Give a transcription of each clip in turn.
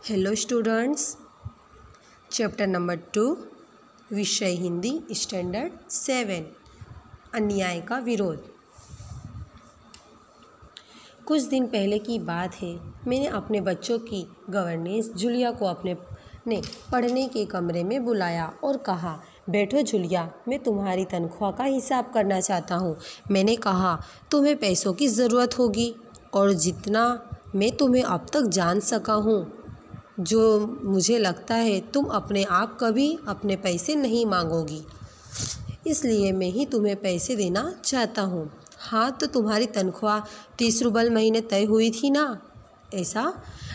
Hello students, chapter number 2 विषय Hindi standard 7 अन्याय का विरोध। कुछ दिन पहले की बात है। मैंने अपने बच्चों की गवर्नेंस जूलिया को अपने पढ़ने के कमरे में बुलाया और कहा, बैठो जूलिया, मैं तुम्हारी तनख्वाह का हिसाब करना चाहता हूँ। मैंने कहा, तुम्हें पैसों की ज़रूरत होगी और जितना मैं तुम्हें अब तक जान सका हूँ, जो मुझे लगता है तुम अपने आप कभी अपने पैसे नहीं मांगोगी, इसलिए मैं ही तुम्हें पैसे देना चाहता हूँ। हाँ, तो तुम्हारी तनख्वाह 30 रूबल महीने तय हुई थी ना? ऐसा।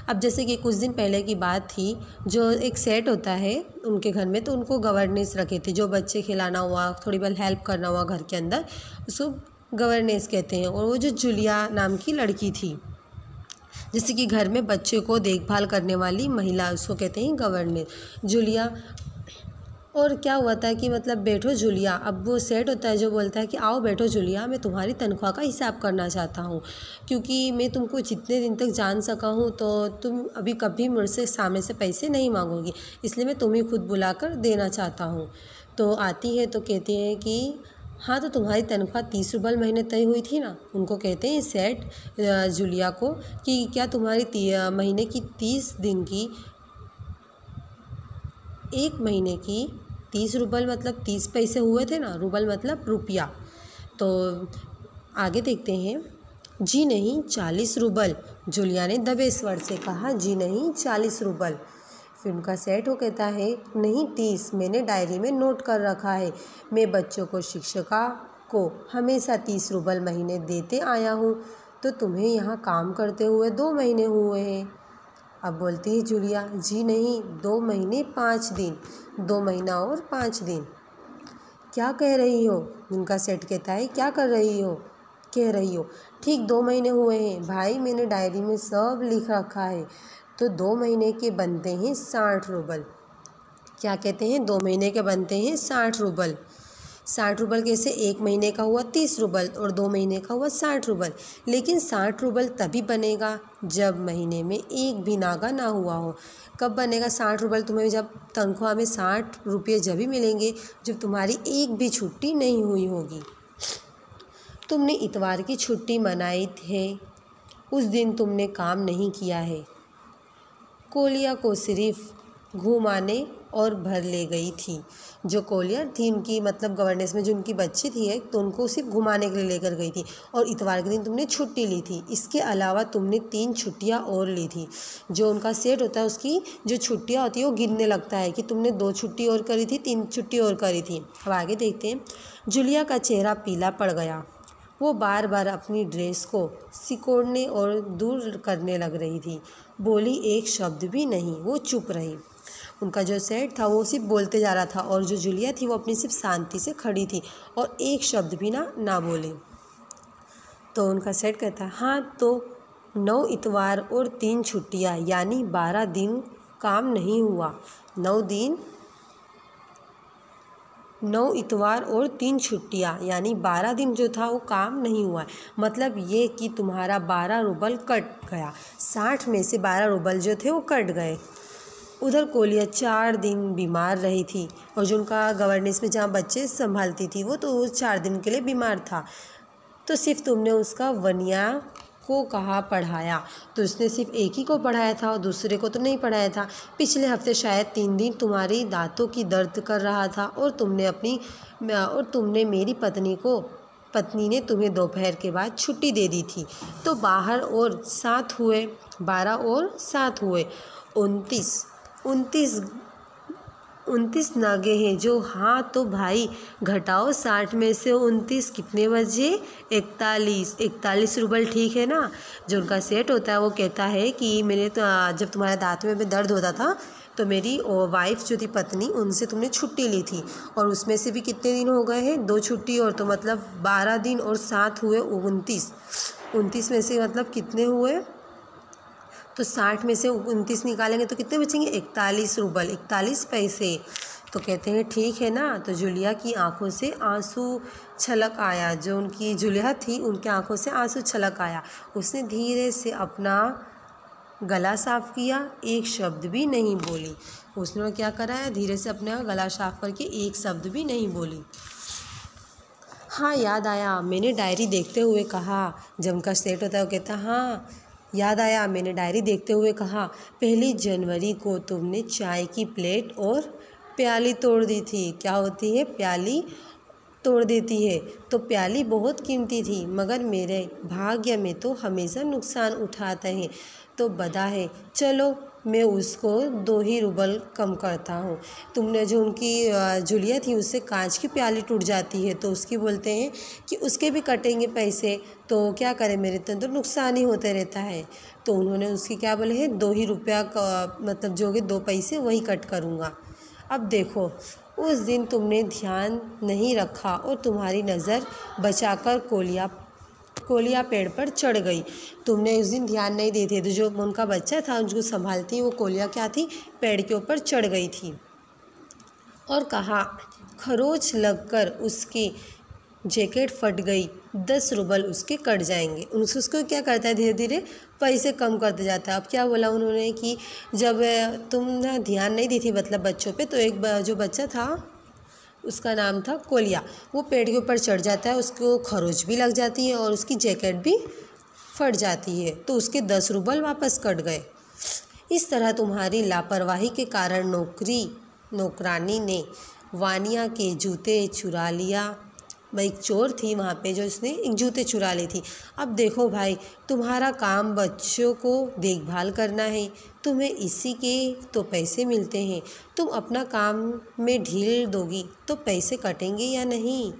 अब जैसे कि कुछ दिन पहले की बात थी, जो एक सेट होता है उनके घर में, तो उनको गवर्नेंस रखे थे। जो बच्चे खिलाना हुआ, थोड़ी बहुत हेल्प करना हुआ घर के अंदर, उसको गवर्नेंस कहते हैं। और वो जो जूलिया नाम की लड़की थी, जैसे कि घर में बच्चे को देखभाल करने वाली महिला, उसको कहते हैं गवर्नेंस, जूलिया। और क्या हुआ था कि मतलब बैठो जूलिया, अब वो सेट होता है जो बोलता है कि आओ बैठो जूलिया, मैं तुम्हारी तनख्वाह का हिसाब करना चाहता हूँ, क्योंकि मैं तुमको जितने दिन तक जान सका हूँ तो तुम अभी कभी मुझसे सामने से पैसे नहीं मांगोगी, इसलिए मैं तुम्हें खुद बुलाकर देना चाहता हूँ। तो आती है तो कहती है कि हाँ, तो तुम्हारी तनख्वाह 30 रूबल महीने तय हुई थी ना? उनको कहते हैं सेठ जूलिया को कि क्या तुम्हारी महीने की 30 दिन की, एक महीने की 30 रूबल मतलब 30 पैसे हुए थे ना? रूबल मतलब रुपया। तो आगे देखते हैं। जी नहीं, 40 रूबल, जूलिया ने दबे स्वर से कहा। जी नहीं, 40 रूबल। फिर उनका सेठ वो कहता है, नहीं 30, मैंने डायरी में नोट कर रखा है। मैं बच्चों को, शिक्षिका को हमेशा 30 रूबल महीने देते आया हूँ, तो तुम्हें यहाँ काम करते हुए 2 महीने हुए हैं। अब बोलती है जूलिया, जी नहीं, 2 महीने 5 दिन, 2 महीना और 5 दिन। क्या कह रही हो? उनका सेठ कहता है, क्या कह रही हो? ठीक 2 महीने हुए हैं भाई, मैंने डायरी में सब लिख रखा है। तो 2 महीने के बनते हैं 60 रूबल। क्या कहते हैं? 2 महीने के बनते हैं 60 रूबल। 60 रूबल कैसे? एक महीने का हुआ 30 रूबल और 2 महीने का हुआ 60 रूबल। लेकिन 60 रूबल तभी बनेगा जब महीने में एक भी नागा ना हुआ हो। कब बनेगा 60 रूबल? तुम्हें जब तनख्वाह में 60 रुपये जब भी मिलेंगे जब तुम्हारी एक भी छुट्टी नहीं हुई होगी। तुमने इतवार की छुट्टी मनाई है, उस दिन तुमने काम नहीं किया है। कोलिया को सिर्फ घुमाने और भर ले गई थी। जो कोलिया थी उनकी मतलब गवर्नेंस में जो उनकी बच्ची थी एक, तो उनको सिर्फ घुमाने के लिए लेकर गई थी। और इतवार के दिन तुमने छुट्टी ली थी। इसके अलावा तुमने 3 छुट्टियां और ली थी। जो उनका सेट होता है उसकी जो छुट्टियां होती है वो गिनने लगता है कि तुमने 2 छुट्टी और करी थी, 3 छुट्टी और करी थी। अब आगे देखते हैं। जूलिया का चेहरा पीला पड़ गया। वो बार बार अपनी ड्रेस को सिकोड़ने और दूर करने लग रही थी। बोली एक शब्द भी नहीं, वो चुप रही। उनका जो सेठ था वो सिर्फ बोलते जा रहा था और जो जूलिया थी वो अपनी सिर्फ शांति से खड़ी थी और एक शब्द भी ना बोले। तो उनका सेठ कहता, हाँ, तो 9 इतवार और 3 छुट्टियाँ यानी 12 दिन काम नहीं हुआ। 9 इतवार और 3 छुट्टियाँ यानी 12 दिन जो था वो काम नहीं हुआ। मतलब ये कि तुम्हारा 12 रूबल कट गया। 60 में से 12 रूबल जो थे वो कट गए। उधर कोलिया 4 दिन बीमार रही थी और जो उनका गवर्नेंस में जहाँ बच्चे संभालती थी वो तो 4 दिन के लिए बीमार था। तो सिर्फ तुमने उसका वनिया को कहा पढ़ाया, तो उसने सिर्फ एक ही को पढ़ाया था और दूसरे को तो नहीं पढ़ाया था। पिछले हफ्ते शायद 3 दिन तुम्हारी दांतों की दर्द कर रहा था और तुमने मेरी पत्नी ने तुम्हें दोपहर के बाद छुट्टी दे दी थी। तो 12 और 7 हुए, 12 और 7 हुए 29 नागे हैं जो। हाँ, तो भाई घटाओ 60 में से 29 कितने बचे? 41 रूबल, ठीक है ना? जो उनका सेट होता है वो कहता है कि मैंने तो जब तुम्हारे दांत में दर्द होता था तो मेरी वाइफ जो थी, पत्नी, उनसे तुमने छुट्टी ली थी और उसमें से भी कितने दिन हो गए हैं? 2 छुट्टी और, तो मतलब 12 दिन और 7 हुए 29 में से मतलब कितने हुए? तो 60 में से 29 निकालेंगे तो कितने बचेंगे? 41 रूबल, 41 पैसे। तो कहते हैं ठीक है ना? तो जूलिया की आंखों से आंसू छलक आया। जो उनकी जूलिया थी उनकी आंखों से आंसू छलक आया। उसने धीरे से अपना गला साफ़ किया, एक शब्द भी नहीं बोली। उसने क्या करा है, धीरे से अपना गला साफ़ करके एक शब्द भी नहीं बोली। हाँ याद आया, मैंने डायरी देखते हुए कहा। जब उनका सेट होता है वो कहता हाँ याद आया, मैंने डायरी देखते हुए कहा 1 जनवरी को तुमने चाय की प्लेट और प्याली तोड़ दी थी। क्या होती है, प्याली तोड़ देती है। तो प्याली बहुत कीमती थी, मगर मेरे भाग्य में तो हमेशा नुकसान उठाते हैं, तो बदा है। चलो मैं उसको 2 ही रूबल कम करता हूँ। तुमने जो उनकी जुलिया थी उससे कांच की प्याली टूट जाती है, तो उसकी बोलते हैं कि उसके भी कटेंगे पैसे, तो क्या करें, मेरे तो नुकसान ही होते रहता है। तो उन्होंने उसकी क्या बोले हैं, 2 ही रुपया का मतलब जो कि 2 पैसे वही कट करूँगा। अब देखो, उस दिन तुमने ध्यान नहीं रखा और तुम्हारी नज़र बचाकर कोलिया पेड़ पर चढ़ गई। तुमने उस दिन ध्यान नहीं देते, तो जो उनका बच्चा था उनको संभालती वो कोलिया क्या थी, पेड़ के ऊपर चढ़ गई थी। और कहा, खरोच लगकर उसकी जैकेट फट गई, 10 रूबल उसके कट जाएंगे। उसको क्या करता है, धीरे धीरे पैसे कम करते जाता है। अब क्या बोला उन्होंने कि जब तुम ना ध्यान नहीं दी थी मतलब बच्चों पे, तो एक जो बच्चा था उसका नाम था कोलिया, वो पेड़ के ऊपर चढ़ जाता है, उसको खरोच भी लग जाती है और उसकी जैकेट भी फट जाती है, तो उसके 10 रूबल वापस कट गए। इस तरह तुम्हारी लापरवाही के कारण नौकरानी ने वानिया के जूते चुरा लिया। भाई एक चोर थी वहाँ पे जो इसने एक जूते चुरा ली थी। अब देखो भाई, तुम्हारा काम बच्चों को देखभाल करना है, तुम्हें इसी के तो पैसे मिलते हैं। तुम अपना काम में ढील दोगी तो पैसे कटेंगे या नहीं?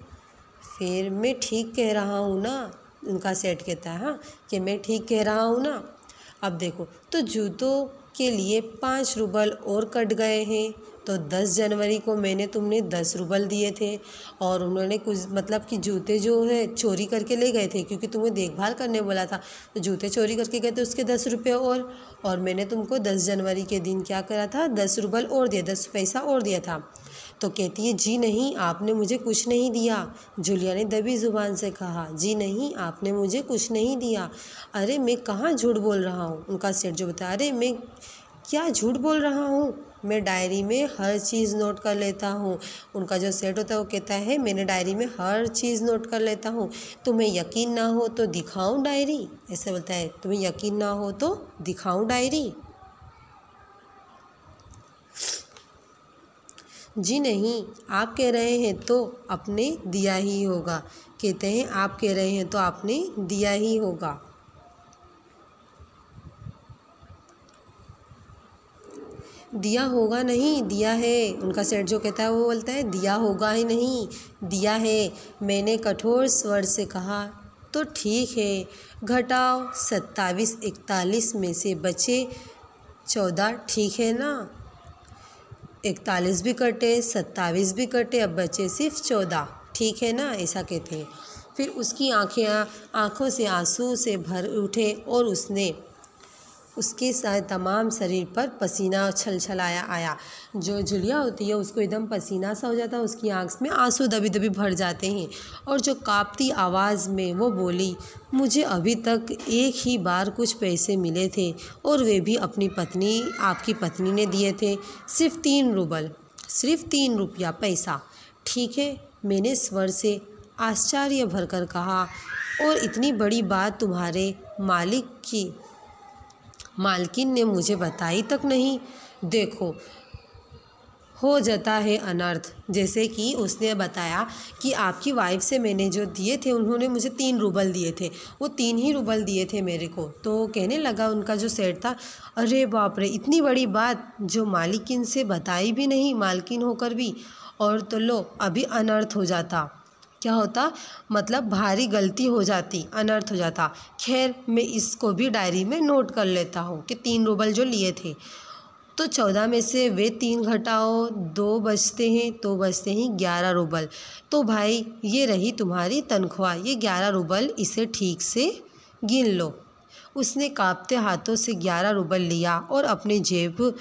फिर मैं ठीक कह रहा हूँ ना, उनका सेठ कहता है हाँ कि मैं ठीक कह रहा हूँ ना। अब देखो, तो जूतों के लिए 5 रूबल और कट गए हैं। तो 10 जनवरी को मैंने तुमने 10 रूबल दिए थे और उन्होंने कुछ मतलब कि जूते जो है चोरी करके ले गए थे, क्योंकि तुम्हें देखभाल करने बोला था, तो जूते चोरी करके गए थे, उसके 10 रुपये और मैंने तुमको 10 जनवरी के दिन क्या करा था, 10 रूबल और दिया, 10 पैसा और दिया था। तो कहती है, जी नहीं, आपने मुझे कुछ नहीं दिया। जूलिया ने दबी ज़ुबान से कहा, जी नहीं, आपने मुझे कुछ नहीं दिया। अरे मैं कहाँ झूठ बोल रहा हूँ, उनका सेठ जो बताया, अरे मैं क्या झूठ बोल रहा हूँ, मैं डायरी में हर चीज़ नोट कर लेता हूँ। उनका जो सेठ होता है वो कहता है, मैंने डायरी में हर चीज़ नोट कर लेता हूँ, तुम्हें यकीन ना हो तो दिखाऊँ डायरी, ऐसे बोलता है, तुम्हें यकीन ना हो तो दिखाऊँ डायरी। जी नहीं, आप कह रहे हैं तो आपने दिया ही होगा। कहते हैं, आप कह रहे हैं तो आपने दिया ही होगा। दिया होगा नहीं, दिया है। उनका सेठ जो कहता है वो बोलता है, दिया होगा ही नहीं, दिया है। मैंने कठोर स्वर से कहा, तो ठीक है, घटाओ 27 41 में से बचे 14, ठीक है ना? 41 भी कटे, 27 भी कटे, अब बचे सिर्फ 14, ठीक है ना? ऐसा कहते हैं। फिर उसकी आँखों से आंसू से भर उठे और उसके तमाम शरीर पर पसीना छलछलाया आया। जो जुलिया होती है उसको एकदम पसीना सा हो जाता है, उसकी आँख में आंसू दबी दबी भर जाते हैं और जो कांपती आवाज़ में वो बोली, मुझे अभी तक एक ही बार कुछ पैसे मिले थे और वे भी आपकी पत्नी ने दिए थे, सिर्फ 3 रूबल, सिर्फ 3 रुपया पैसा। ठीक है, मैंने स्वर से आश्चर्य भरकर कहा, और इतनी बड़ी बात तुम्हारे मालकिन ने मुझे बताई तक नहीं। देखो, हो जाता है अनर्थ। जैसे कि उसने बताया कि आपकी वाइफ से मैंने जो दिए थे, उन्होंने मुझे 3 रूबल दिए थे, वो 3 ही रूबल दिए थे मेरे को। तो कहने लगा उनका जो सेठ था, अरे बाप रे, इतनी बड़ी बात जो मालकिन से बताई भी नहीं, मालकिन होकर भी, और तो लो अभी अनर्थ हो जाता। क्या होता, मतलब भारी गलती हो जाती, अनर्थ हो जाता। खैर, मैं इसको भी डायरी में नोट कर लेता हूँ कि 3 रूबल जो लिए थे। तो 14 में से वे 3 घटाओ, 2 बचते हैं, तो बचते हैं 11 रूबल। तो भाई ये रही तुम्हारी तनख्वाह, ये 11 रूबल, इसे ठीक से गिन लो। उसने कांपते हाथों से 11 रूबल लिया और अपनी जेब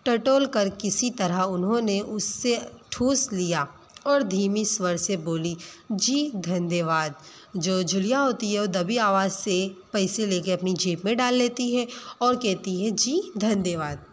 टटोल कर किसी तरह उन्होंने उससे ठूस लिया। और धीमी स्वर से बोली, जी धन्यवाद। जो जुलिया होती है वो दबी आवाज़ से पैसे लेके अपनी जेब में डाल लेती है और कहती है, जी धन्यवाद।